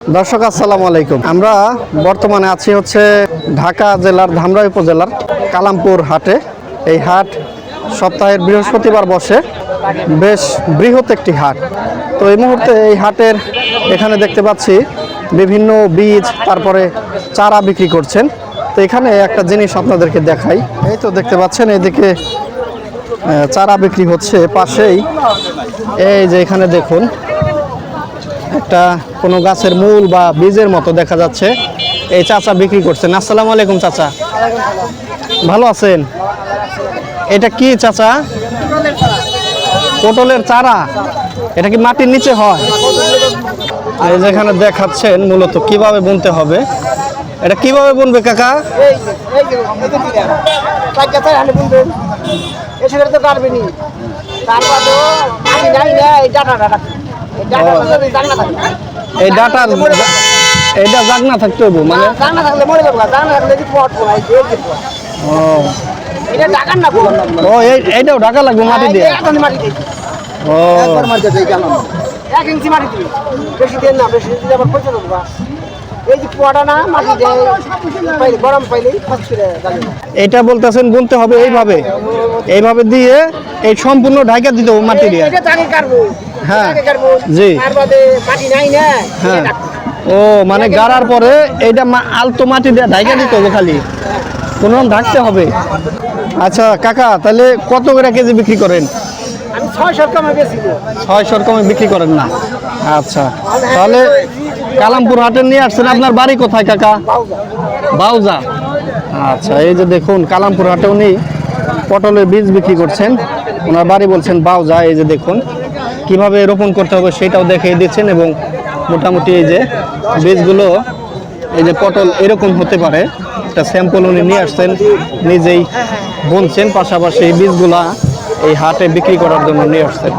দর্শক আসসালামু আলাইকুম। আমরা বর্তমানে আছি হচ্ছে ঢাকা জেলার ধামরাই উপজেলার কালামপুর হাটে। এই হাট সপ্তাহের বৃহস্পতিবার বসে, বেশ বৃহৎ একটি হাট। তো এই মুহূর্তে এই হাটের এখানে দেখতে পাচ্ছি বিভিন্ন বীজ, তারপরে চারা বিক্রি করছেন। তো এখানে একটা জিনিস আপনাদেরকে দেখাই। এই তো দেখতে পাচ্ছেন এদিকে চারা বিক্রি হচ্ছে, পাশেই এই যে এখানে দেখুন একটা কোনো গাছের মূল বা বীজের মতো দেখা যাচ্ছে। এই চাচা বিক্রি করছেন। আসসালামু আলাইকুম চাচা, ভালো আছেন? এটা কি চাচা? পটলের চারা। এটা কি মাটির নিচে হয়? এই যেখানে দেখাচ্ছেন মূলত কিভাবে বুনতে হবে। এটা কিভাবে বুনবে কাকা? এই ডাটা এটা জাগনা থাকতে হবে, মানে জাগনা থাকলে মরে যাবে, জাগনা থাকলে কি পট পড়াই দিয়ে দিব। ও এটা ঢাকার না কোন? ও এইটাও ঢাকা লাগবে মাটি দিয়ে? এখন মাটি দিয়ে। ও একবার মাটি দিয়ে গেলাম 1 ইঞ্চি মাটি দিয়ে, বেশি দেন না, বেশি দিলে আবার পয়সা দেবো। এই যে পোড়া না মাটি দিয়ে পাইলে গরম পাইলেই ফসফরে জাগে। এটা বলতেছেন বুনতে হবে এইভাবে, এইভাবে দিয়ে এই সম্পূর্ণ ঢাকা দিতে হবে মাটি দিয়ে। এটা জাগে কাটবো। হ্যাঁ জি, তার বাদে মাটি নাই না। হ্যাঁ ও মানে গাড়ার পরে এইটা আলতো মাটি দিয়ে ঢাকা দিতে হবে, খালি কোনো ঢাকতে হবে। আচ্ছা কাকা, তাহলে কত করে কেজি বিক্রি করেন? আমি 600 কমে বেশি। 600 কমে বিক্রি করেন না? আচ্ছা, তাহলে কালামপুর হাটে নিয়ে আসছেন। আপনার বাড়ি কোথায় কাকা? বাউজা। আচ্ছা, এই যে দেখুন কালামপুর হাটে উনি পটলের বীজ বিক্রি করছেন। ওনার বাড়ি বলছেন বাউজা। এই যে দেখুন কিভাবে রোপণ করতে হবে সেটাও দেখিয়ে দিচ্ছেন, এবং মোটামুটি এই যে বীজগুলো, এই যে পটল এরকম হতে পারে একটা স্যাম্পল উনি নিয়ে আসছেন, নিজেই বুনছেন, পাশাপাশি এই বীজগুলা এই হাটে বিক্রি করার জন্য নিয়ে আসছেন।